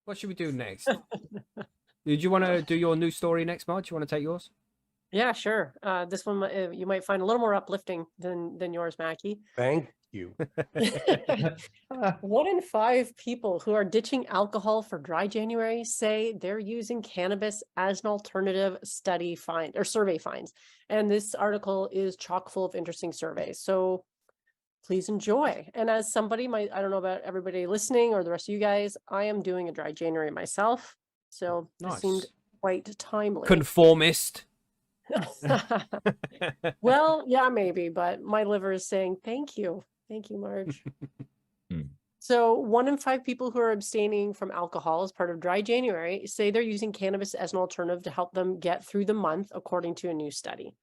What should we do next? Did you want to do your news story next, Marge? You want to take yours? Yeah, sure. This one you might find a little more uplifting than yours, Mackie. Thank you. 1 in 5 people who are ditching alcohol for dry January say they're using cannabis as an alternative survey finds. And this article is chock full of interesting surveys. So please enjoy. And as somebody, I don't know about everybody listening or the rest of you guys, I am doing a dry January myself. So Nice. It seemed quite timely. Conformist. Well, yeah, maybe, but my liver is saying thank you. Thank you, Marge. So 1 in 5 people who are abstaining from alcohol as part of dry January say they're using cannabis as an alternative to help them get through the month, according to a new study.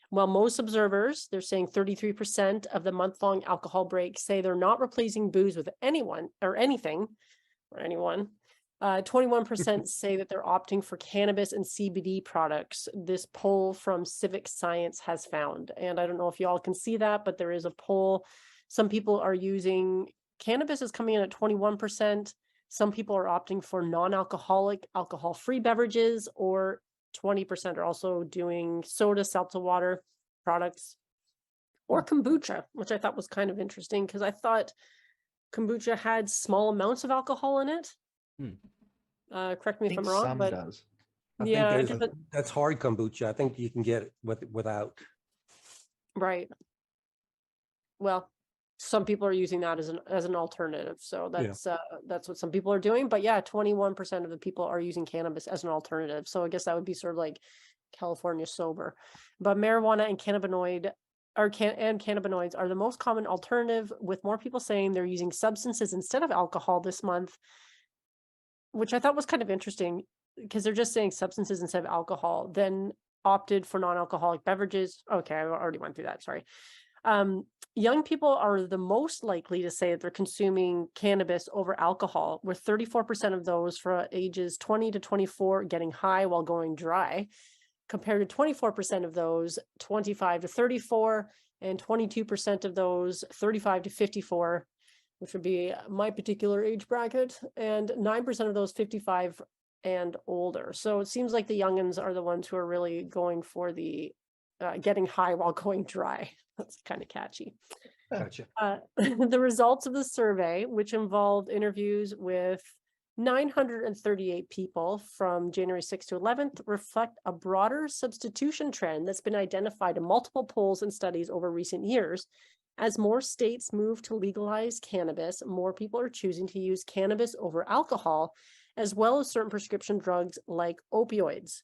While most observers, they're saying 33% of the month-long alcohol break say they're not replacing booze with anyone or anything or anyone. 21% say that they're opting for cannabis and CBD products. This poll from Civic Science has found. And I don't know if you all can see that, but there is a poll. Some people are using cannabis is coming in at 21%. Some people are opting for non-alcoholic, alcohol-free beverages, or 20% are also doing soda, seltzer water products, or kombucha, which I thought was kind of interesting because I thought kombucha had small amounts of alcohol in it. Correct me if I'm wrong, but does. yeah, That's hard kombucha. I think you can get it without. Right. Well, some people are using that as an alternative, so that's what some people are doing. But yeah, 21% of the people are using cannabis as an alternative. So I guess that would be sort of like California sober. But marijuana and cannabinoids are the most common alternative, with more people saying they're using substances instead of alcohol this month, which I thought was kind of interesting because they're just saying substances instead of alcohol, then opted for non-alcoholic beverages. Okay, I already went through that. Sorry. Young people are the most likely to say that they're consuming cannabis over alcohol, with 34% of those for ages 20 to 24 getting high while going dry, compared to 24% of those 25 to 34 and 22% of those 35 to 54, which would be my particular age bracket, and 9% of those 55 and older. So it seems like the youngins are the ones who are really going for the getting high while going dry. That's kind of catchy. Gotcha. The results of the survey, which involved interviews with 938 people from January 6th to 11th, reflect a broader substitution trend that's been identified in multiple polls and studies over recent years. As more states move to legalize cannabis, more people are choosing to use cannabis over alcohol, as well as certain prescription drugs like opioids.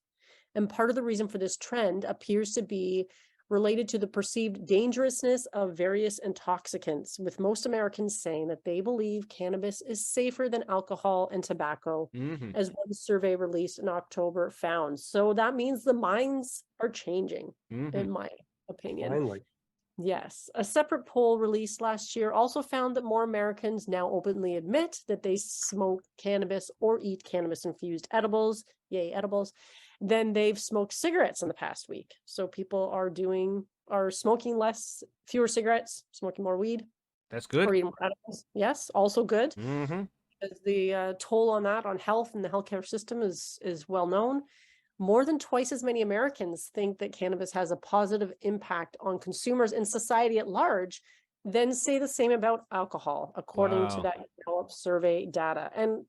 And part of the reason for this trend appears to be related to the perceived dangerousness of various intoxicants, with most Americans saying that they believe cannabis is safer than alcohol and tobacco, as one survey released in October found. So that means the minds are changing, in my opinion. Finally. Yes. A separate poll released last year also found that more Americans now openly admit that they smoke cannabis or eat cannabis-infused edibles, yay, edibles, than they've smoked cigarettes in the past week. So people are smoking fewer cigarettes, smoking more weed. That's good. Or eating more edibles. Yes, also good. Because the toll on that on health and the healthcare system is well known. More than twice as many Americans think that cannabis has a positive impact on consumers and society at large than say the same about alcohol, according to that Gallup survey data. And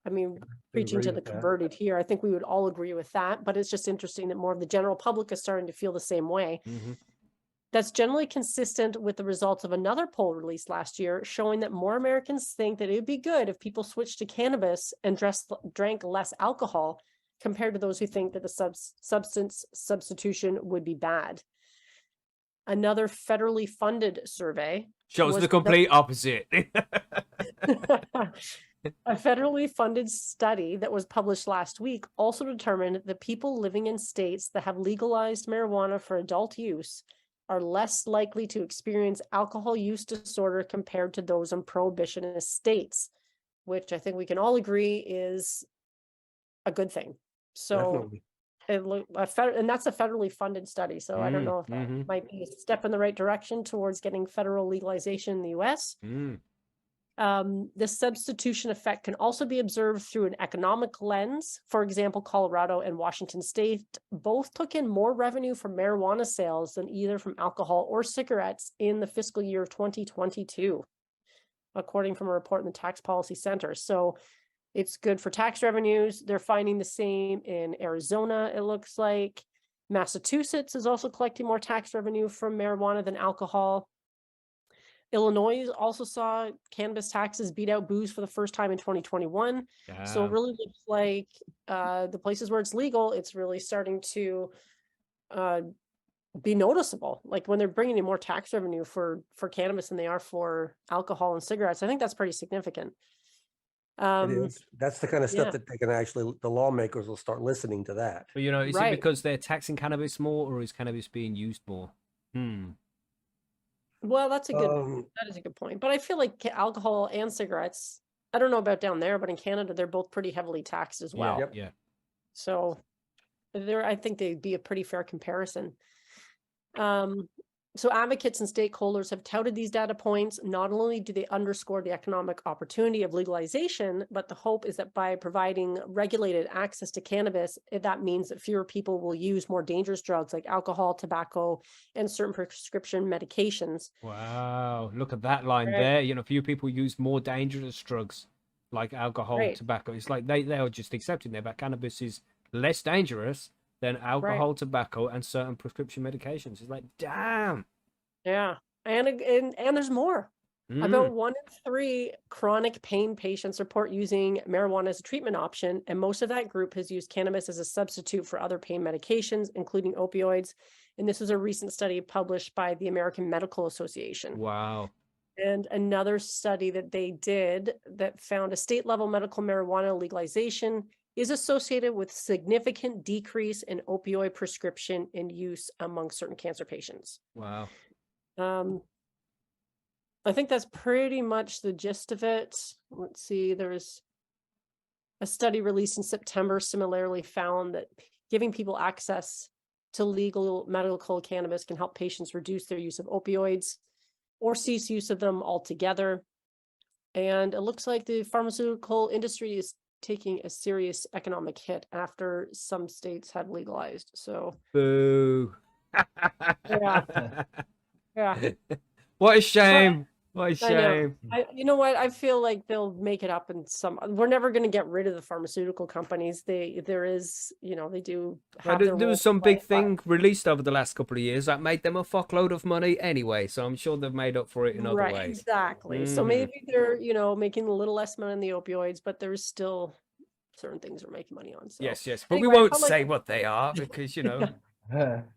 I mean, preaching to the converted here, I think we would all agree with that, but it's just interesting that more of the general public is starting to feel the same way. That's generally consistent with the results of another poll released last year, showing that more Americans think that it would be good if people switched to cannabis and drank less alcohol, compared to those who think that the substance substitution would be bad. Another federally funded survey shows the complete opposite. A federally funded study that was published last week also determined that people living in states that have legalized marijuana for adult use are less likely to experience alcohol use disorder compared to those in prohibitionist states, which I think we can all agree is a good thing. So and that's a federally funded study. So I don't know if that might be a step in the right direction towards getting federal legalization in the US. The substitution effect can also be observed through an economic lens. For example, Colorado and Washington State both took in more revenue from marijuana sales than either from alcohol or cigarettes in the fiscal year of 2022, according from a report in the Tax Policy Center. So it's good for tax revenues. They're finding the same in Arizona, it looks like. Massachusetts is also collecting more tax revenue from marijuana than alcohol. Illinois also saw cannabis taxes beat out booze for the first time in 2021. So it really looks like the places where it's legal, it's really starting to be noticeable. Like when they're bringing in more tax revenue for cannabis than they are for alcohol and cigarettes, I think that's pretty significant. It is. That's the kind of stuff that they can actually, the lawmakers will start listening to that. But, you know, is Right. it because they're taxing cannabis more, or is cannabis being used more? Well, that's a good, that is a good point. But I feel like alcohol and cigarettes, I don't know about down there, but in Canada, they're both pretty heavily taxed as well. Yeah, yeah. So I think they'd be a pretty fair comparison. So advocates and stakeholders have touted these data points. Not only do they underscore the economic opportunity of legalization, but the hope is that by providing regulated access to cannabis, that means that fewer people will use more dangerous drugs like alcohol, tobacco, and certain prescription medications. Wow, look at that line there. You know, few people use more dangerous drugs like alcohol, tobacco. It's like they are just accepting that cannabis is less dangerous than alcohol, tobacco, and certain prescription medications. It's like, damn. Yeah, and there's more. About 1 in 3 chronic pain patients report using marijuana as a treatment option, and most of that group has used cannabis as a substitute for other pain medications, including opioids. And this was a recent study published by the American Medical Association. Wow. And another study that they did that found a state-level medical marijuana legalization is associated with significant decrease in opioid prescription and use among certain cancer patients. Wow. I think that's pretty much the gist of it. Let's see, there's a study released in September similarly found that giving people access to legal medical cannabis can help patients reduce their use of opioids or cease use of them altogether. And it looks like the pharmaceutical industry is taking a serious economic hit after some states have legalized. So, boo. Yeah. What a shame. What a shame. You know what? I feel like they'll make it up in some. We're never going to get rid of the pharmaceutical companies. There is, you know, they do have there was some big thing released over the last couple of years that made them a fuckload of money anyway. So I'm sure they've made up for it in other ways. Exactly. So maybe they're, you know, making a little less money on the opioids, but there's still certain things they're making money on. So. Yes. But anyway, we won't say what they are because, you know.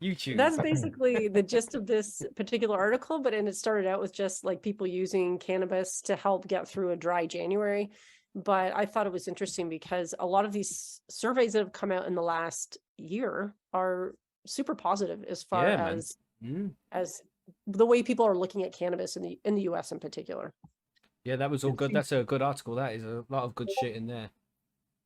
YouTube. That's basically the gist of this particular article, and it started out with just like people using cannabis to help get through a dry January. But I thought it was interesting because a lot of these surveys that have come out in the last year are super positive as far as the way people are looking at cannabis in the US in particular. Yeah, that was all good. That's a good article. That is a lot of good shit in there.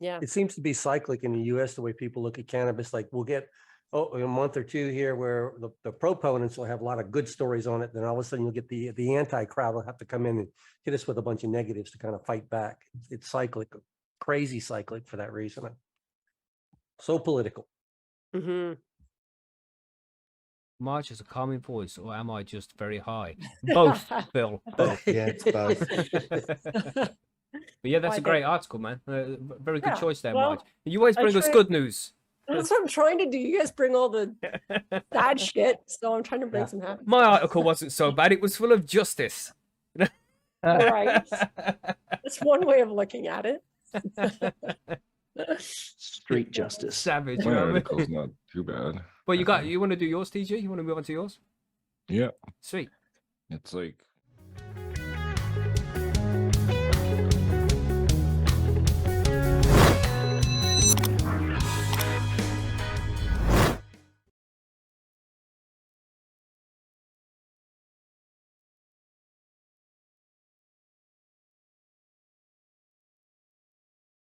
Yeah. It seems to be cyclic in the US the way people look at cannabis. Like we'll get a month or two here where the proponents will have a lot of good stories on it. Then all of a sudden you'll get the anti-crowd will have to come in and hit us with a bunch of negatives to kind of fight back. It's cyclic, crazy cyclic for that reason. So political. Marge has a calming voice, or am I just very high? Both, Phil. Both. Yeah, it's both. But yeah, that's a great article, man. Very good choice there, Marge. You always bring us good news. That's what I'm trying to do. You guys bring all the bad shit, so I'm trying to bring some happy. My article wasn't so bad. It was full of justice. Right. That's one way of looking at it. Street justice. Savage. My article's not too bad. But you want to do yours, TG? You want to move on to yours? Yeah. Sweet. It's like